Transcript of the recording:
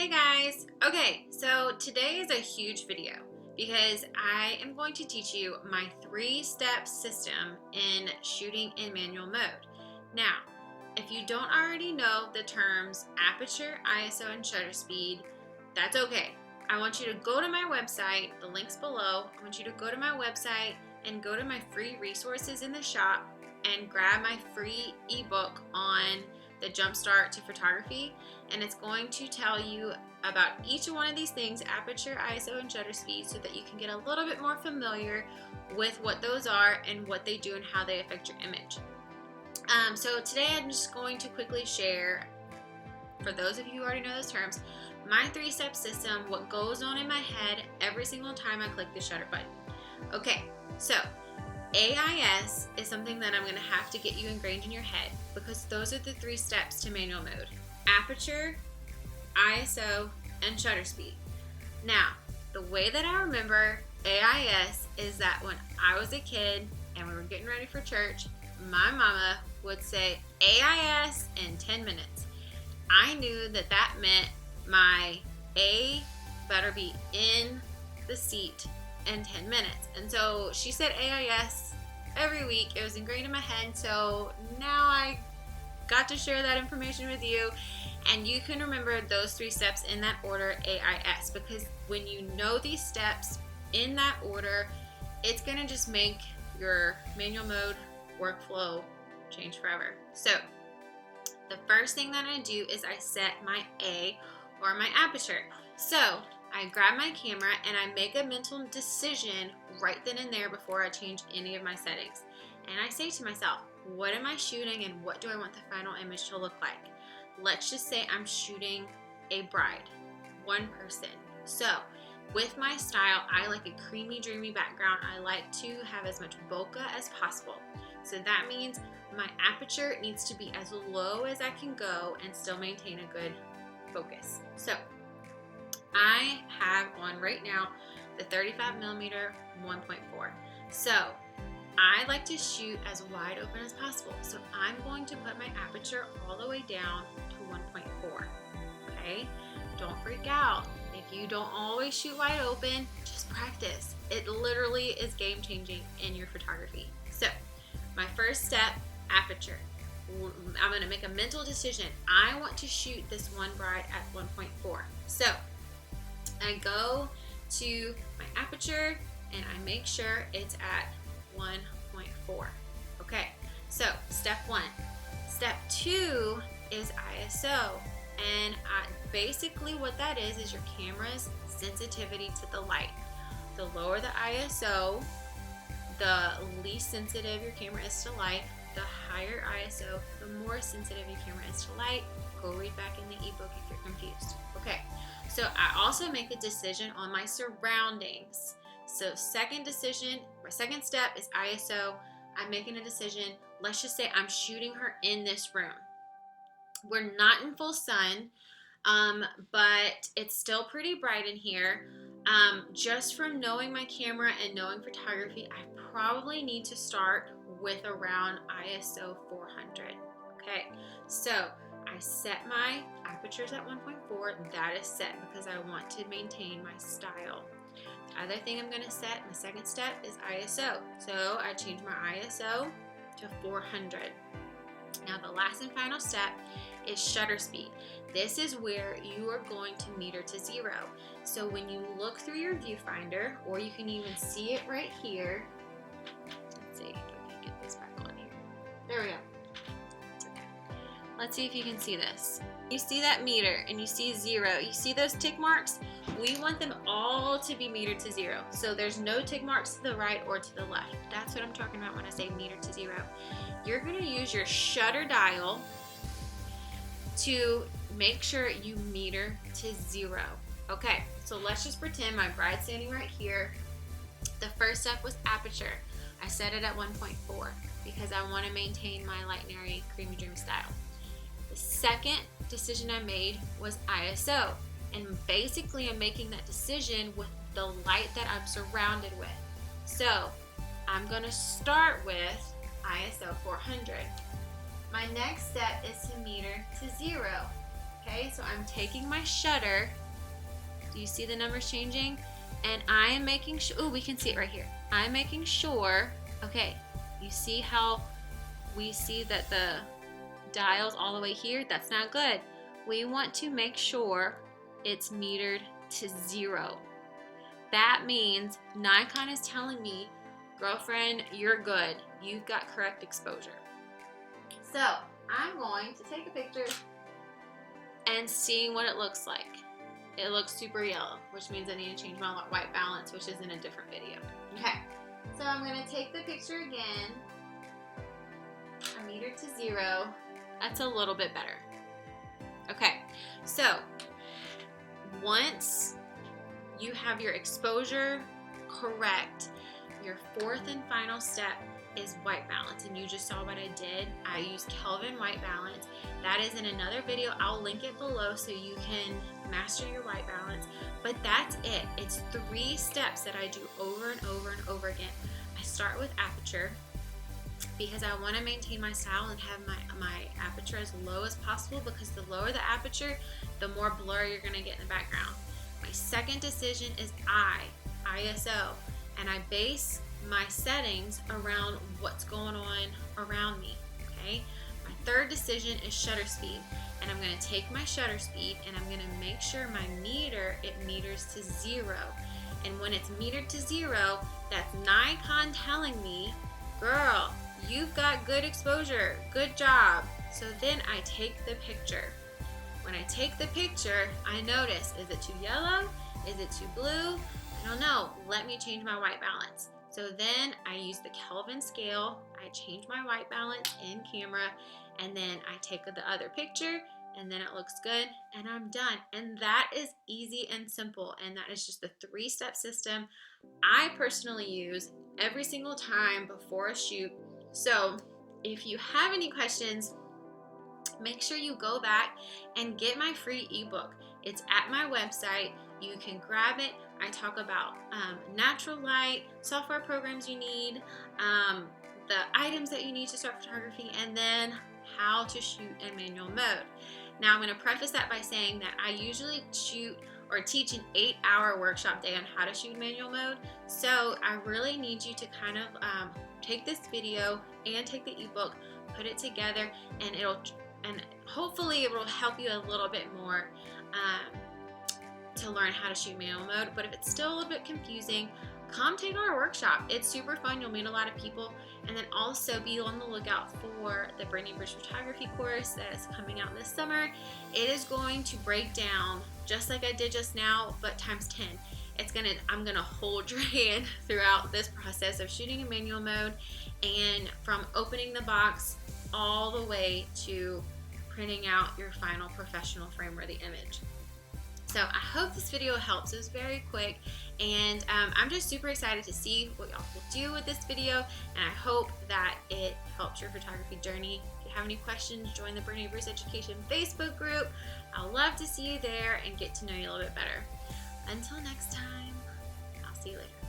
Hey guys! Okay, so today is a huge video because I am going to teach you my 3-step system in shooting in manual mode. Now, if you don't already know the terms aperture, ISO, and shutter speed, that's okay. I want you to go to my website, the link's below. I want you to go to my website and go to my free resources in the shop and grab my free ebook on the Jumpstart to Photography, and it's going to tell you about each one of these things, aperture, ISO, and shutter speed, so that you can get a little bit more familiar with what those are and what they do and how they affect your image. So today I'm just going to quickly share, for those of you who already know those terms, my 3-step system, what goes on in my head every single time I click the shutter button. Okay, so AIS is something that I'm going to have to get you ingrained in your head because those are the 3 steps to manual mode: aperture, ISO, and shutter speed. Now, the way that I remember AIS is that when I was a kid and we were getting ready for church, my mama would say AIS in 10 minutes. I knew that that meant my A better be in the seat in 10 minutes. And so she said AIS every week. It was ingrained in my head. So now I got to share that information with you, and you can remember those 3 steps in that order, AIS, because when you know these steps in that order, it's going to just make your manual mode workflow change forever. So the first thing that I do is I set my A, or my aperture. So I grab my camera and I make a mental decision right then and there before I change any of my settings. And I say to myself, what am I shooting and what do I want the final image to look like? Let's just say I'm shooting a bride, one person. So with my style, I like a creamy, dreamy background. I like to have as much bokeh as possible. So that means my aperture needs to be as low as I can go and still maintain a good focus. So I have on right now the 35mm 1.4. So I like to shoot as wide open as possible. So I'm going to put my aperture all the way down to 1.4. Okay? Don't freak out. If you don't always shoot wide open, just practice. It literally is game changing in your photography. So my first step, aperture. I'm going to make a mental decision. I want to shoot this one bride at 1.4. So I go to my aperture and I make sure it's at 1.4. Okay, so step 1. Step 2 is ISO, and basically what that is your camera's sensitivity to the light. The lower the ISO, the least sensitive your camera is to light. The higher ISO, the more sensitive your camera is to light. Go read back in the ebook if you're confused. Okay, so I also make a decision on my surroundings. So second decision, my second step is ISO. I'm making a decision. Let's just say I'm shooting her in this room. We're not in full sun, but it's still pretty bright in here. Just from knowing my camera and knowing photography, I probably need to start with around ISO 400. Okay, so I set my apertures at 1.4. That is set because I want to maintain my style. The other thing I'm going to set, my second step, is ISO. So I change my ISO to 400. Now the last and final step is shutter speed. This is where you are going to meter to 0. So when you look through your viewfinder, or you can even see it right here. Let's see if I can get this back on here. There we go. It's okay. Let's see if you can see this. You see that meter and you see 0. You see those tick marks? We want them all to be metered to 0. So there's no tick marks to the right or to the left. That's what I'm talking about when I say meter to 0. You're going to use your shutter dial to make sure you meter to 0. Okay, so let's just pretend my bride's standing right here. The first step was aperture. I set it at 1.4 because I want to maintain my light and airy, creamy, dreamy style. The second decision I made was ISO, and basically I'm making that decision with the light that I'm surrounded with. So I'm going to start with ISO 400. My next step is to meter to 0. Okay, so I'm taking my shutter. Do you see the numbers changing? And I am making sure, oh, we can see it right here. I'm making sure, okay, you see how we see that the dial's all the way here? That's not good. We want to make sure it's metered to 0. That means Nikon is telling me, girlfriend, you're good. You've got correct exposure. So I'm going to take a picture and seeing what it looks like. It looks super yellow, which means I need to change my white balance, which is in a different video. Okay, so I'm going to take the picture again. I meter to 0. That's a little bit better. Okay, so once you have your exposure correct, your fourth and final step is white balance, and you just saw what I did. I use Kelvin white balance. That is in another video. I'll link it below so you can master your white balance, but that's it. It's 3 steps that I do over and over and over again. I start with aperture because I want to maintain my style and have my aperture as low as possible, because the lower the aperture, the more blur you're going to get in the background. My second decision is ISO, and I base my settings around what's going on around me, okay? My third decision is shutter speed, and I'm going to take my shutter speed and I'm going to make sure my meter, it meters to 0. And when it's metered to 0, that's Nikon telling me, girl, you've got good exposure, good job. So then I take the picture. When I take the picture, I notice, is it too yellow? Is it too blue? I don't know. Let me change my white balance. So then I use the Kelvin scale, I change my white balance in camera, and then I take the other picture, and then it looks good, and I'm done. And that is easy and simple, and that is just the 3-step system I personally use every single time before a shoot. So if you have any questions, make sure you go back and get my free ebook. It's at my website. You can grab it. I talk about natural light, software programs you need, the items that you need to start photography, and then how to shoot in manual mode. Now I'm going to preface that by saying that I usually shoot or teach an 8-hour workshop day on how to shoot in manual mode. So I really need you to kind of take this video and take the ebook, put it together, and hopefully it will help you a little bit more to learn how to shoot manual mode. But if it's still a little bit confusing, come take our workshop. It's super fun. You'll meet a lot of people. And then also be on the lookout for the Brittany photography course that is coming out this summer. It is going to break down just like I did just now, but times 10. I'm gonna hold your hand throughout this process of shooting in manual mode, and from opening the box all the way to printing out your final professional frame-worthy image. So I hope this video helps. It was very quick, and I'm just super excited to see what y'all will do with this video, and I hope that it helped your photography journey. If you have any questions, join the Brittany Education Facebook group. I'll love to see you there and get to know you a little bit better. Until next time, I'll see you later.